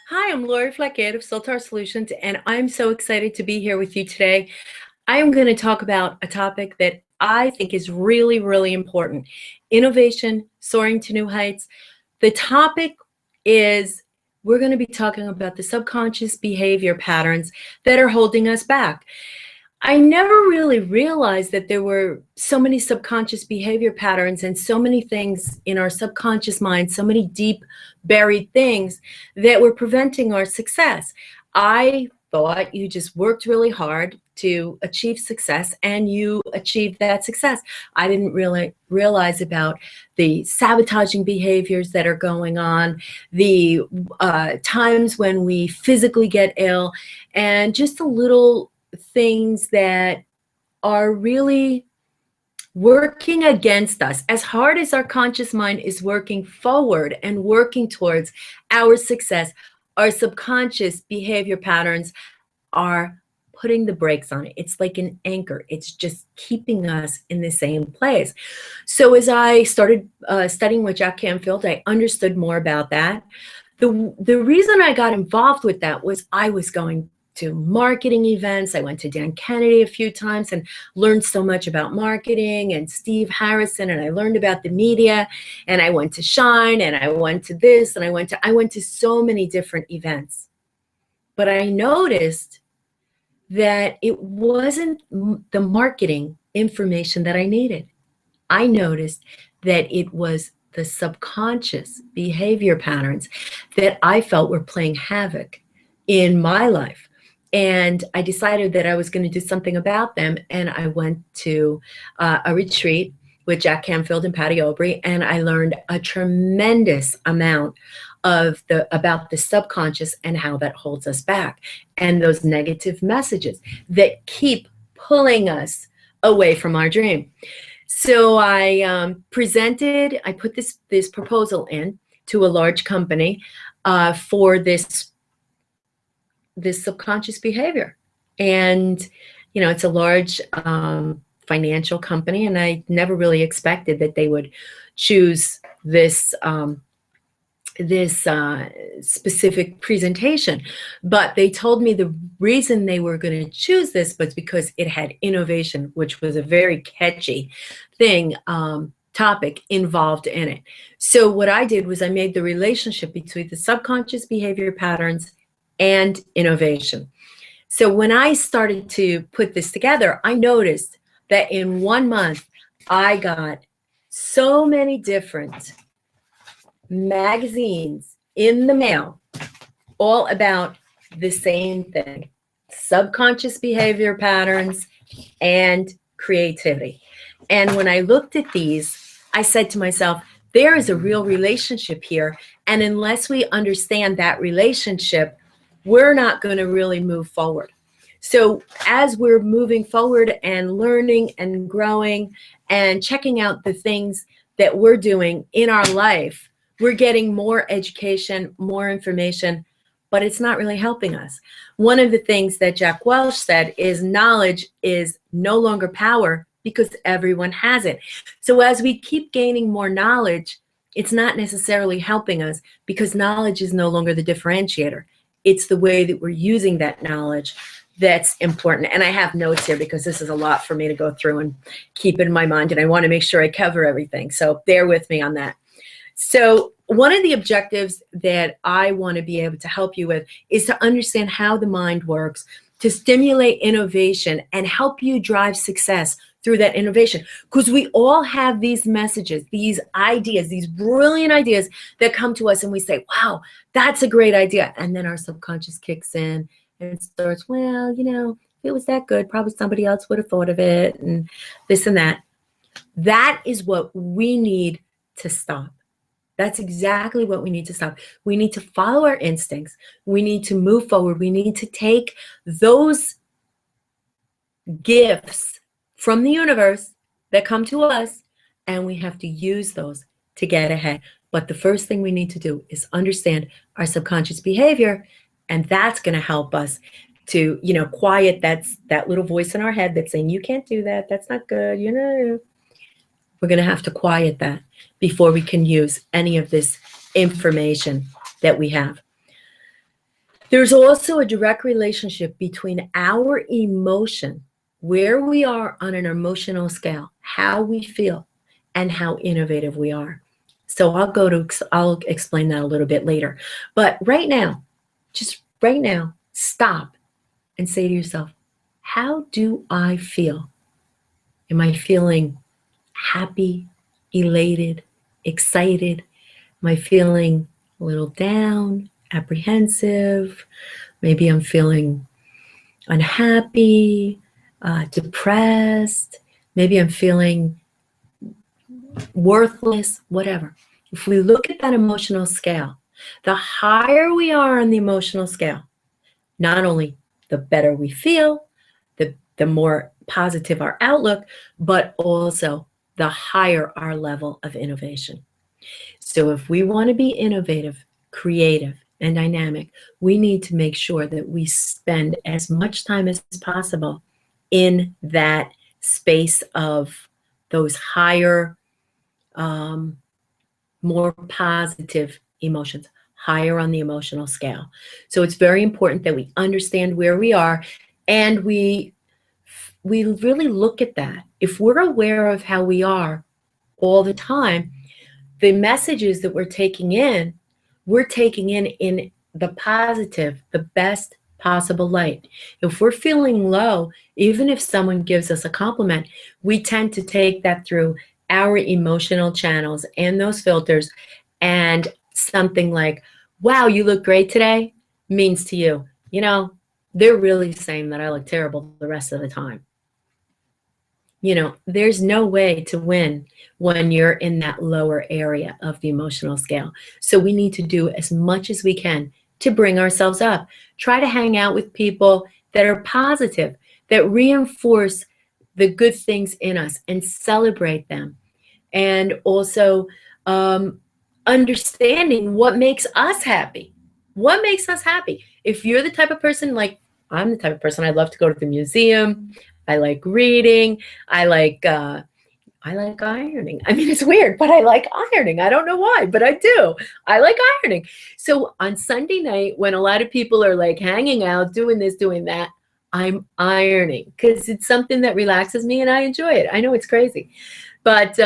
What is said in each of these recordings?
Hi, I'm Lori Fleckett of Soltar Solutions, and I'm so excited to be here with you today. I am going to talk about a topic that I think is really, really important: innovation, soaring to new heights. The topic is we're going to be talking about the subconscious behavior patterns that are holding us back. I never really realized that there were so many subconscious behavior patterns and so many things in our subconscious mind, so many deep buried things that were preventing our success. I thought you just worked really hard to achieve success and you achieved that success. I didn't really realize about the sabotaging behaviors that are going on, the times when we physically get ill, and just the little things that are really working against us. As hard as our conscious mind is working forward and working towards our success, our subconscious behavior patterns are putting the brakes on it. It's like an anchor. It's just keeping us in the same place. So as I started studying with Jack Canfield, I understood more about that. The reason I got involved with that was I was going to marketing events. I went to Dan Kennedy a few times and learned so much about marketing, and Steve Harrison, and I learned about the media, and I went to Shine, and I went to this, and I went to so many different events. But I noticed that it wasn't the marketing information that I needed. I noticed that it was the subconscious behavior patterns that I felt were playing havoc in my life. And I decided that I was going to do something about them. And I went to a retreat with Jack Canfield and Patty Aubrey, and I learned a tremendous amount about the subconscious and how that holds us back, and those negative messages that keep pulling us away from our dream. So I put this proposal in to a large company for this subconscious behavior. And, it's a large financial company, and I never really expected that they would choose this specific presentation. But they told me the reason they were going to choose this was because it had innovation, which was a very catchy topic involved in it. So what I did was I made the relationship between the subconscious behavior patterns and innovation. So when I started to put this together, I noticed that in 1 month, I got so many different magazines in the mail, all about the same thing: subconscious behavior patterns and creativity. And when I looked at these, I said to myself, there is a real relationship here. And unless we understand that relationship, we're not going to really move forward. So as we're moving forward and learning and growing and checking out the things that we're doing in our life, we're getting more education, more information, but it's not really helping us. One of the things that Jack Welch said is knowledge is no longer power because everyone has it. So as we keep gaining more knowledge, it's not necessarily helping us because knowledge is no longer the differentiator. It's the way that we're using that knowledge that's important. And I have notes here because this is a lot for me to go through and keep in my mind, and I want to make sure I cover everything. So bear with me on that. So one of the objectives that I want to be able to help you with is to understand how the mind works, to stimulate innovation and help you drive success through that innovation. Because we all have these messages, these ideas, these brilliant ideas that come to us and we say, wow, that's a great idea. And then our subconscious kicks in and starts, well, if it was that good, probably somebody else would have thought of it, and this and that. That is what we need to stop. That's exactly what we need to stop. We need to follow our instincts. We need to move forward. We need to take those gifts from the universe that come to us, and we have to use those to get ahead. But the first thing we need to do is understand our subconscious behavior, and that's going to help us to, quiet that little voice in our head that's saying, you can't do that. That's not good. We're going to have to quiet that before we can use any of this information that we have. There's also a direct relationship between our emotion, where we are on an emotional scale, how we feel, and how innovative we are. So I'll explain that a little bit later. But right now, just right now, stop and say to yourself, how do I feel? Am I feeling happy, elated, excited? Am I feeling a little down, apprehensive? Maybe I'm feeling unhappy, depressed. Maybe I'm feeling worthless, whatever. If we look at that emotional scale, the higher we are on the emotional scale, not only the better we feel, the more positive our outlook, but also the higher our level of innovation. So if we want to be innovative, creative, and dynamic, we need to make sure that we spend as much time as possible in that space of those higher, more positive emotions, higher on the emotional scale. So it's very important that we understand where we are, and we really look at that. If we're aware of how we are all the time, the messages that we're taking in in the positive, the best possible light. If we're feeling low, even if someone gives us a compliment, we tend to take that through our emotional channels and those filters, and something like, wow, you look great today, means to you, you know, they're really saying that I look terrible the rest of the time. You know, there's no way to win when you're in that lower area of the emotional scale. So we need to do as much as we can to bring ourselves up. Try to hang out with people that are positive, that reinforce the good things in us and celebrate them. And also understanding what makes us happy. What makes us happy? If you're the type of person, like I'm the type of person, I love to go to the museum. I like reading. I like ironing. I mean, it's weird, but I like ironing. I don't know why, but I do. I like ironing. So on Sunday night, when a lot of people are like hanging out, doing this, doing that, I'm ironing because it's something that relaxes me and I enjoy it. I know it's crazy, but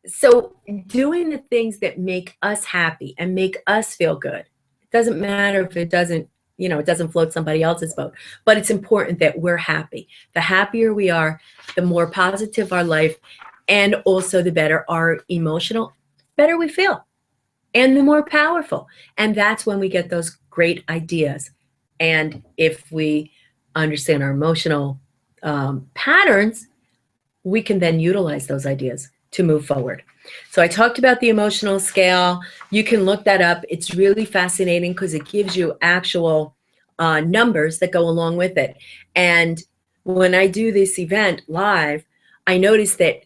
so doing the things that make us happy and make us feel good. It doesn't matter if it doesn't, you know, it doesn't float somebody else's boat, but it's important that we're happy. The happier we are, the more positive our life, and also the better our emotional, better we feel, and the more powerful. And that's when we get those great ideas. And if we understand our emotional patterns, we can then utilize those ideas to move forward. So I talked about the emotional scale. You can look that up. It's really fascinating because it gives you actual numbers that go along with it. And when I do this event live, I notice that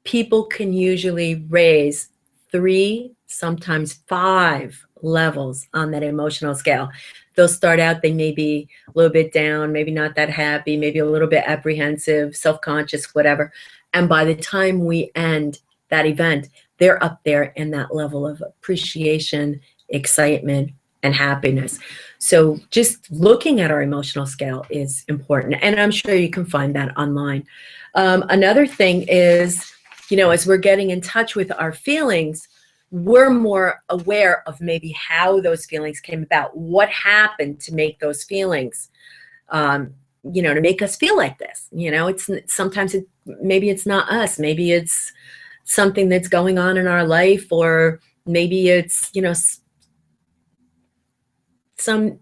people can usually raise 3, sometimes 5 levels on that emotional scale. They'll start out, they may be a little bit down, maybe not that happy, maybe a little bit apprehensive, self-conscious, whatever. And by the time we end that event, they're up there in that level of appreciation, excitement, and happiness. So just looking at our emotional scale is important. And I'm sure you can find that online. Another thing is, you know, as we're getting in touch with our feelings, we're more aware of maybe how those feelings came about, what happened to make those feelings, you know, to make us feel like this. You know, it's sometimes maybe it's not us, maybe it's something that's going on in our life, or maybe it's, you know, some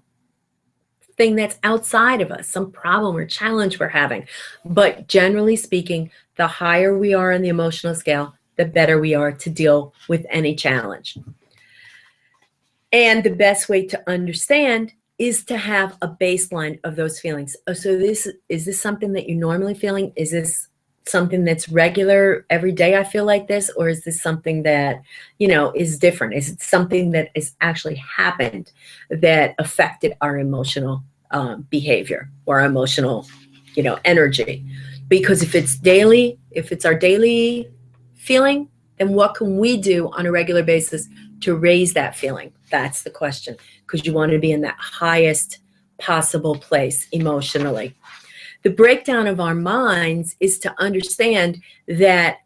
thing that's outside of us, some problem or challenge we're having. But generally speaking, the higher we are on the emotional scale, the better we are to deal with any challenge. And the best way to understand is to have a baseline of those feelings. So is this something that you're normally feeling? Is this something that's regular every day I feel like this? Or is this something that, you know, is different? Is it something that has actually happened that affected our emotional behavior or emotional, you know, energy? Because if it's daily, if it's our daily feeling, And what can we do on a regular basis to raise that feeling? That's the question, because you want to be in that highest possible place emotionally. The breakdown of our minds is to understand that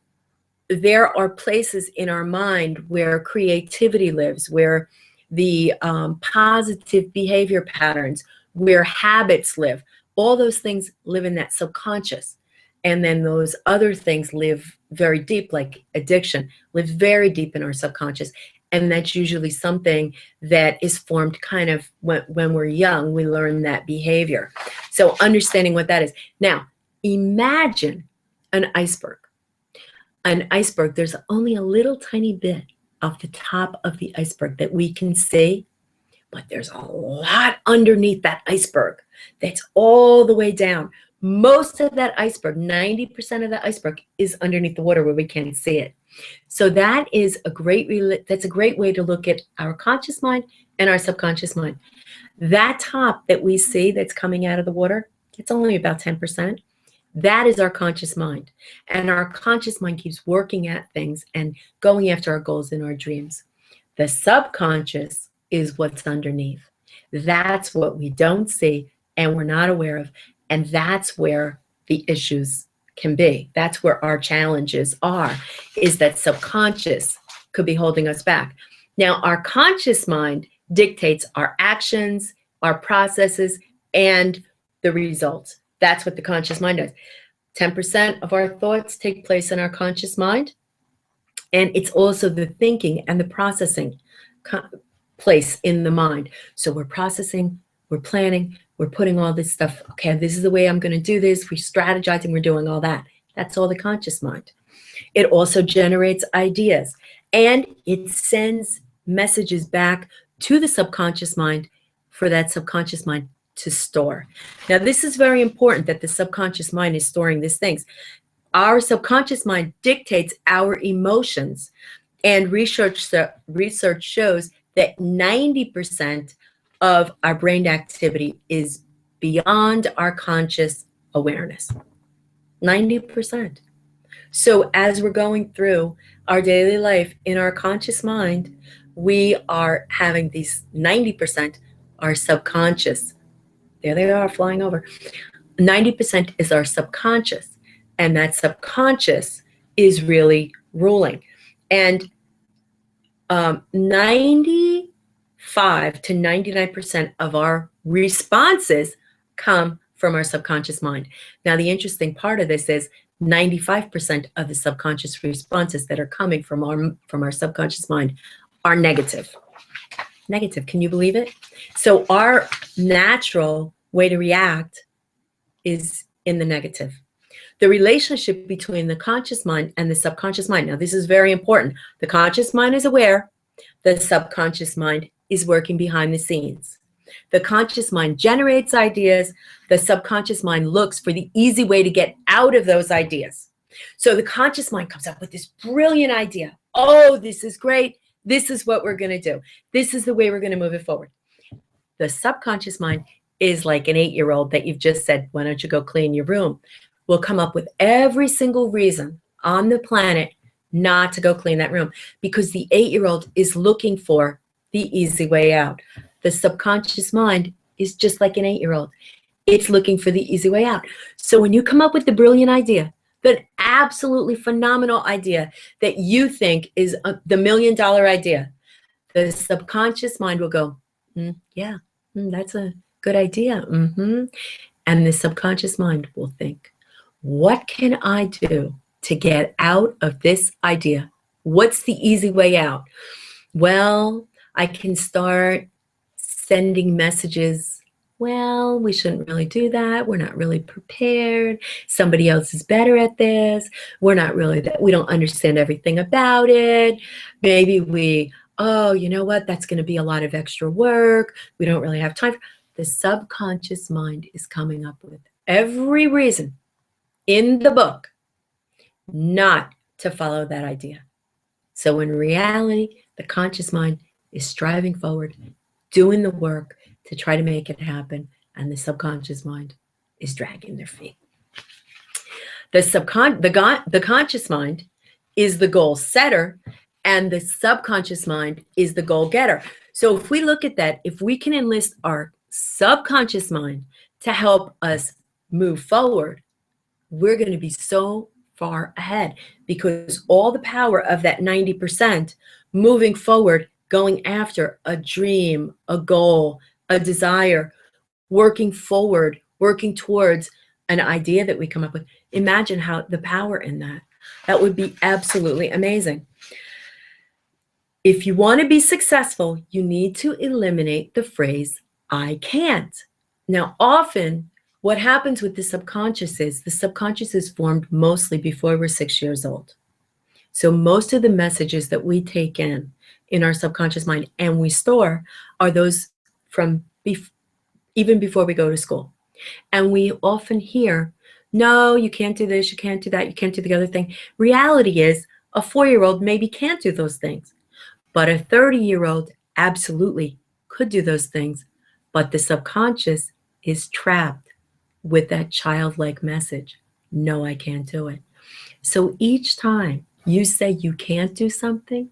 there are places in our mind where creativity lives, where the positive behavior patterns, where habits live. All those things live in that subconscious. And then those other things live very deep, like addiction, lives very deep in our subconscious. And that's usually something that is formed kind of when we're young, we learn that behavior. So understanding what that is. Now, imagine an iceberg. An iceberg, there's only a little tiny bit off the top of the iceberg that we can see, but there's a lot underneath that iceberg that's all the way down. Most of that iceberg, 90% of the iceberg, is underneath the water where we can't see it. So that is that's a great way to look at our conscious mind and our subconscious mind. That top that we see that's coming out of the water, it's only about 10%. That is our conscious mind. And our conscious mind keeps working at things and going after our goals and our dreams. The subconscious is what's underneath. That's what we don't see and we're not aware of. And that's where the issues can be. That's where our challenges are, is that subconscious could be holding us back. Now, our conscious mind dictates our actions, our processes, and the results. That's what the conscious mind does. 10% of our thoughts take place in our conscious mind. And it's also the thinking and the processing place in the mind. So we're processing, we're planning, we're putting all this stuff. Okay, this is the way I'm going to do this. We're strategizing, we're doing all that. That's all the conscious mind. It also generates ideas and it sends messages back to the subconscious mind for that subconscious mind to store. Now, this is very important that the subconscious mind is storing these things. Our subconscious mind dictates our emotions, and research shows that 90% of our brain activity is beyond our conscious awareness. 90%. So as we're going through our daily life in our conscious mind, we are having these 90% are subconscious. There they are flying over. 90% is our subconscious, and that subconscious is really ruling. And 95 to 99% of our responses come from our subconscious mind. Now, the interesting part of this is 95% of the subconscious responses that are coming from our subconscious mind are negative. Negative, can you believe it? So our natural way to react is in the negative. The relationship between the conscious mind and the subconscious mind. Now, this is very important. The conscious mind is aware. The subconscious mind is working behind the scenes. The conscious mind generates ideas. The subconscious mind looks for the easy way to get out of those ideas. So the conscious mind comes up with this brilliant idea. Oh, this is great. This is what we're going to do. This is the way we're going to move it forward. The subconscious mind is like an 8-year-old that you've just said, why don't you go clean your room? Will come up with every single reason on the planet not to go clean that room, because the 8-year-old is looking for the easy way out. The subconscious mind is just like an 8-year-old. It's looking for the easy way out. So when you come up with the brilliant idea, the absolutely phenomenal idea that you think is the $1 million idea, the subconscious mind will go, yeah, that's a good idea. And the subconscious mind will think, what can I do to get out of this idea? What's the easy way out? Well, I can start sending messages. Well, we shouldn't really do that. We're not really prepared. Somebody else is better at this. We're not really that. We don't understand everything about it. Maybe oh, you know what? That's going to be a lot of extra work. We don't really have time. The subconscious mind is coming up with every reason in the book not to follow that idea. So in reality, the conscious mind is striving forward, doing the work to try to make it happen, and the subconscious mind is dragging their feet. The conscious mind is the goal setter, and the subconscious mind is the goal getter. So if we look at that, if we can enlist our subconscious mind to help us move forward, we're going to be so far ahead, because all the power of that 90% moving forward, going after a dream, a goal, a desire, working forward, working towards an idea that we come up with. Imagine how the power in that. That would be absolutely amazing. If you want to be successful, you need to eliminate the phrase, I can't. Now, often what happens with the subconscious is formed mostly before we're 6 years old. So most of the messages that we take in our subconscious mind and we store are those from even before we go to school. And we often hear, no, you can't do this, you can't do that, you can't do the other thing. Reality is a 4-year-old maybe can't do those things, but a 30-year-old absolutely could do those things. But the subconscious is trapped with that childlike message. No, I can't do it. So each time you say you can't do something,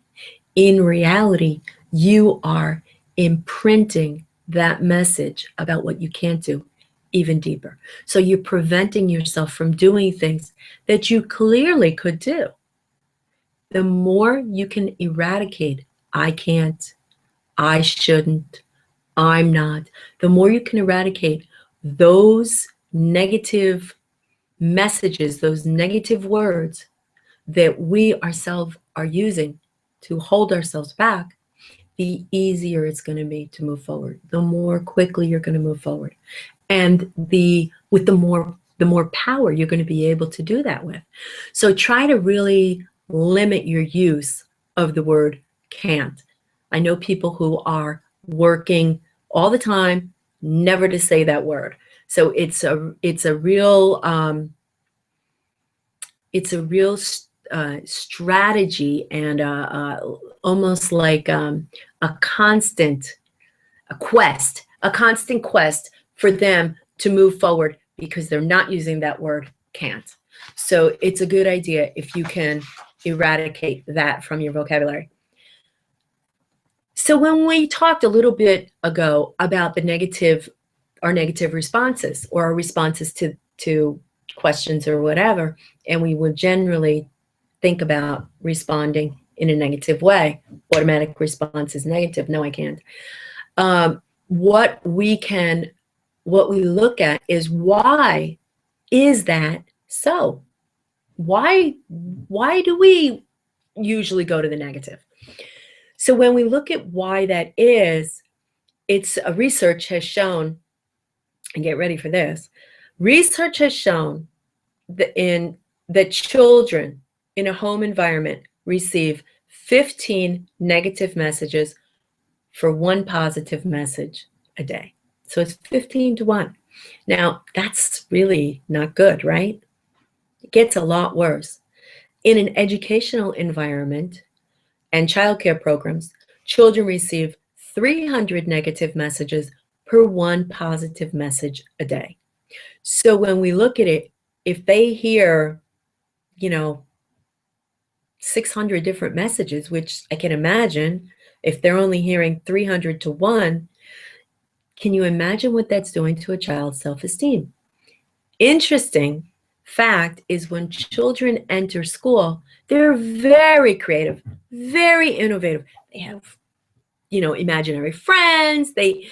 in reality, you are imprinting that message about what you can't do even deeper. So you're preventing yourself from doing things that you clearly could do. The more you can eradicate, I can't, I shouldn't, I'm not, the more you can eradicate those negative messages, those negative words that we ourselves are using to hold ourselves back, the easier it's going to be to move forward, the more quickly you're going to move forward. And with the more power you're going to be able to do that with. So try to really limit your use of the word can't. I know people who are working all the time never to say that word. So it's a real strategy, and almost like a constant quest for them to move forward, because they're not using that word can't. So it's a good idea if you can eradicate that from your vocabulary. So when we talked a little bit ago about our negative responses, or our responses to questions or whatever, and we would generally think about responding in a negative way. Automatic response is negative. No, I can't. What we look at is, why is that so? Why do we usually go to the negative? So when we look at why that is, research has shown, and get ready for this, research has shown that children in a home environment receive 15 negative messages for 1 positive message a day. So it's 15 to 1. Now, that's really not good, right? It gets a lot worse. In an educational environment and childcare programs, children receive 300 negative messages per 1 positive message a day. So when we look at it, if they hear, 600 different messages, which I can imagine, if they're only hearing 300 to 1, can you imagine what that's doing to a child's self-esteem? Interesting fact is, when children enter school, they're very creative, very innovative. They have, imaginary friends. They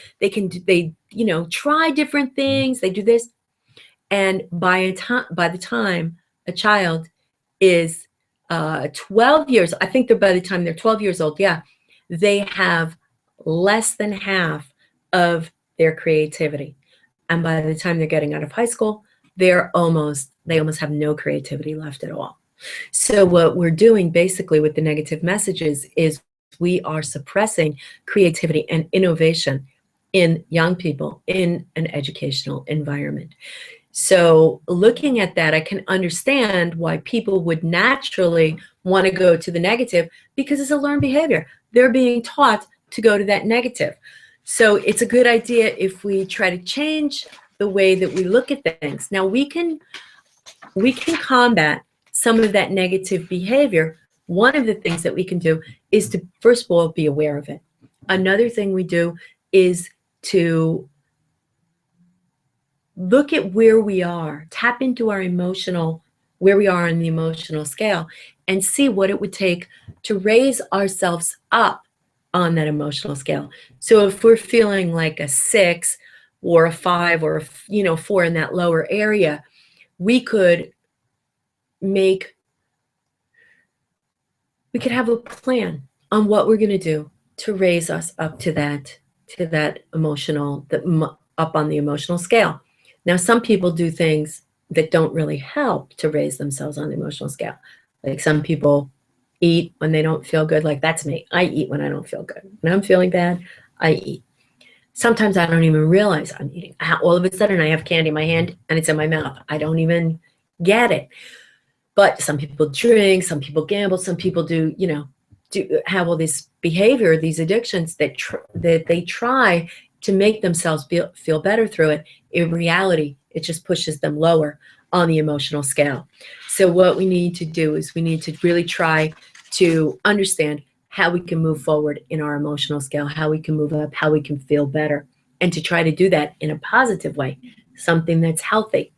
try different things. They do this. And by the time a child is 12 years, I think by the time they're 12 years old, they have less than half of their creativity. And by the time they're getting out of high school, they almost have no creativity left at all. So what we're doing basically with the negative messages is we are suppressing creativity and innovation in young people in an educational environment. So looking at that, I can understand why people would naturally want to go to the negative, because it's a learned behavior. They're being taught to go to that negative. So it's a good idea if we try to change the way that we look at things. Now we can combat some of that negative behavior One of the things that we can do is to, first of all, be aware of it. Another thing we do is to look at where we are, tap into our emotional, where we are on the emotional scale, and see what it would take to raise ourselves up on that emotional scale. So if we're feeling like a 6 or a 5 or a 4 in that lower area, we could have a plan on what we're going to do to raise us up to that emotional, up on the emotional scale. Now, some people do things that don't really help to raise themselves on the emotional scale. Like some people eat when they don't feel good. Like that's me. I eat when I don't feel good. When I'm feeling bad, I eat. Sometimes I don't even realize I'm eating. All of a sudden, I have candy in my hand and it's in my mouth. I don't even get it. But some people drink, some people gamble, some people do have all this behavior, these addictions that they try to make themselves feel better through it. In reality, it just pushes them lower on the emotional scale. So what we need to do is we need to really try to understand how we can move forward in our emotional scale, how we can move up, how we can feel better, and to try to do that in a positive way, something that's healthy.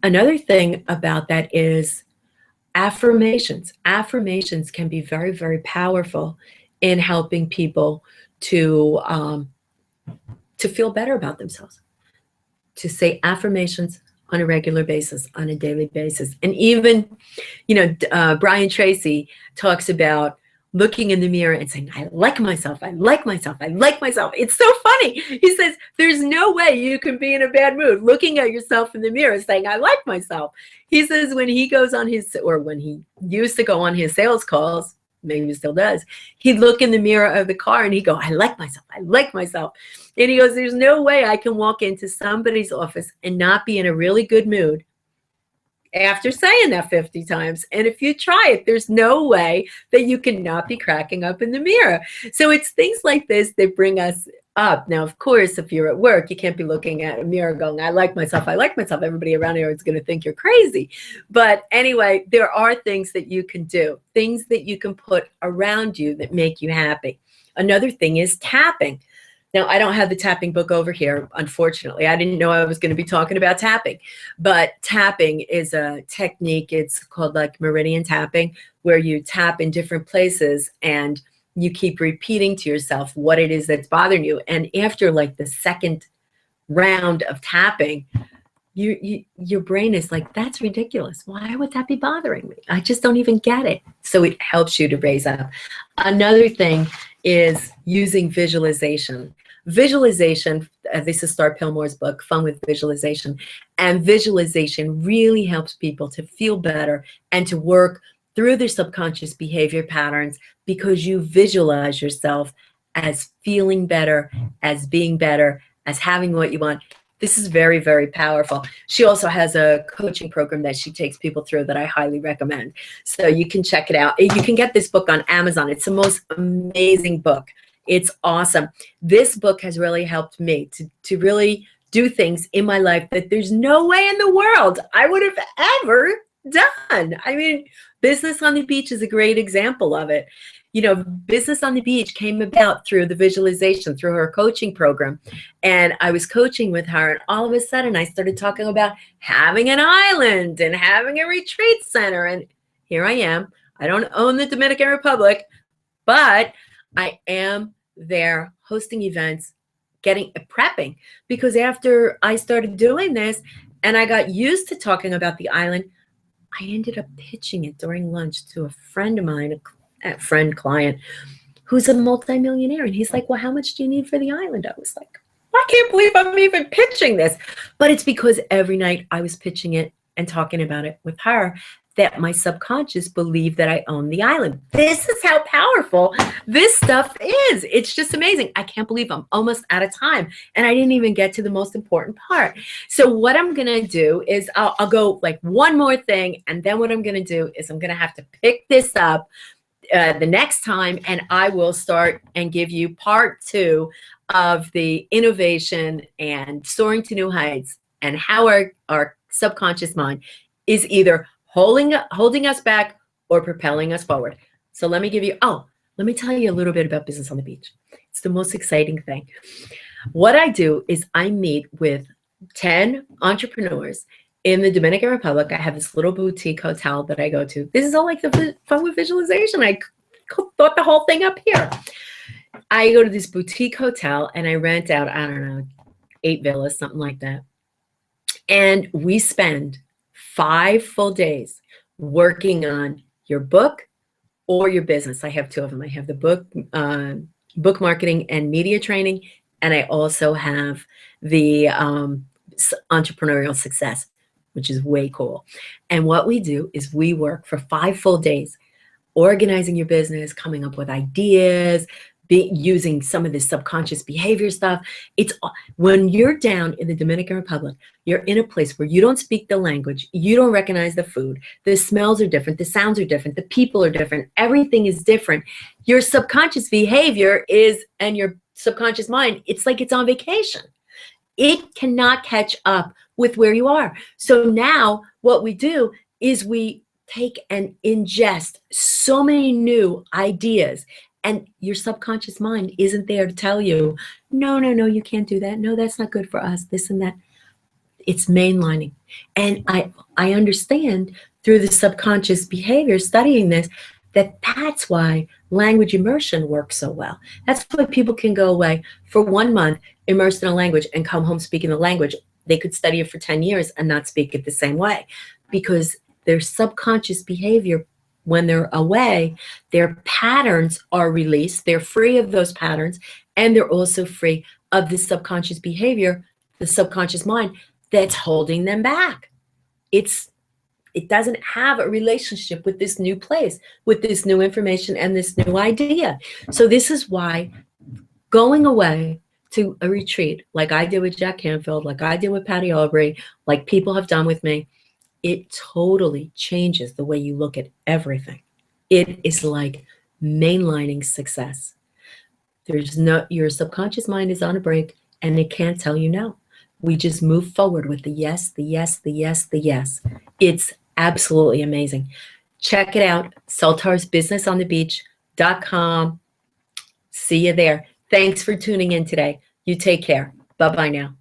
Another thing about that is affirmations. Affirmations can be very, very powerful in helping people to feel better about themselves, to say affirmations on a regular basis, on a daily basis. And even, Brian Tracy talks about looking in the mirror and saying, I like myself, I like myself, I like myself. It's so funny. He says, there's no way you can be in a bad mood looking at yourself in the mirror saying, I like myself. He says when he goes on when he used to go on his sales calls, maybe he still does, he'd look in the mirror of the car and he'd go, I like myself, I like myself. And he goes, there's no way I can walk into somebody's office and not be in a really good mood after saying that 50 times. And if you try it, there's no way that you cannot be cracking up in the mirror. So it's things like this that bring us up. Now, of course, if you're at work, you can't be looking at a mirror going, I like myself, I like myself. Everybody around here is going to think you're crazy. But anyway, there are things that you can do, things that you can put around you that make you happy. Another thing is tapping. Now, I don't have the tapping book over here, unfortunately. I didn't know I was going to be talking about tapping. But tapping is a technique. It's called like meridian tapping, where you tap in different places and you keep repeating to yourself what it is that's bothering you. And after like the second round of tapping, your brain is like, that's ridiculous. Why would that be bothering me? I just don't even get it. So it helps you to raise up. Another thing is using visualization. Visualization, this is Star Pillmore's book, Fun with Visualization. And visualization really helps people to feel better and to work through their subconscious behavior patterns, because you visualize yourself as feeling better, as being better, as having what you want. This is very, very powerful. She also has a coaching program that she takes people through that I highly recommend. So you can check it out. You can get this book on Amazon. It's the most amazing book. It's awesome. This book has really helped me to really do things in my life that there's no way in the world I would have ever done. I mean, Business on the Beach is a great example of it. Business on the Beach came about through the visualization, through her coaching program. And I was coaching with her, and all of a sudden I started talking about having an island and having a retreat center. And here I am. I don't own the Dominican Republic, but I am there hosting events, prepping, because after I started doing this and I got used to talking about the island, I ended up pitching it during lunch to a friend of mine, a friend client, who's a multimillionaire. And he's like, well, how much do you need for the island? I was like, I can't believe I'm even pitching this. But it's because every night I was pitching it and talking about it with her that my subconscious believed that I own the island. This is how powerful this stuff is. It's just amazing. I can't believe I'm almost out of time, and I didn't even get to the most important part. So what I'm going to do is I'll go like one more thing, and then what I'm going to do is I'm going to have to pick this up the next time, and I will start and give you part 2 of the innovation and soaring to new heights, and how our subconscious mind is either holding us back or propelling us forward. So let me let me tell you a little bit about Business on the Beach. It's the most exciting thing. What I do is I meet with 10 entrepreneurs in the Dominican Republic. I have this little boutique hotel that I go to. This is all like the fun with visualization. I thought the whole thing up here. I go to this boutique hotel and I rent out, I don't know, 8 villas, something like that. And we spend 5 full days working on your book or your business. I have 2 of them. I have the book marketing and media training, and I also have the entrepreneurial success, which is way cool. And what we do is we work for 5 full days, organizing your business, coming up with ideas, using some of this subconscious behavior stuff. It's when you're down in the Dominican Republic, you're in a place where you don't speak the language, you don't recognize the food, the smells are different, the sounds are different, the people are different, everything is different. Your subconscious behavior and your subconscious mind, it's like it's on vacation. It cannot catch up with where you are. So now what we do is we take and ingest so many new ideas, and your subconscious mind isn't there to tell you, no, you can't do that. No, that's not good for us, this and that. It's mainlining. And I understand through the subconscious behavior, studying this, that's why language immersion works so well. That's why people can go away for 1 month immersed in a language and come home speaking the language. They could study it for 10 years and not speak it the same way, because their subconscious behavior, when they're away, their patterns are released. They're free of those patterns, and they're also free of the subconscious behavior, the subconscious mind that's holding them back. It doesn't have a relationship with this new place, with this new information and this new idea. So this is why going away to a retreat, like I did with Jack Canfield, like I did with Patty Aubrey, like people have done with me, it totally changes the way you look at everything. It is like mainlining success. Your subconscious mind is on a break and it can't tell you no. We just move forward with the yes, the yes, the yes, the yes. It's absolutely amazing. Check it out, saltarsbusinessonthebeach.com. See you there. Thanks for tuning in today. You take care. Bye-bye now.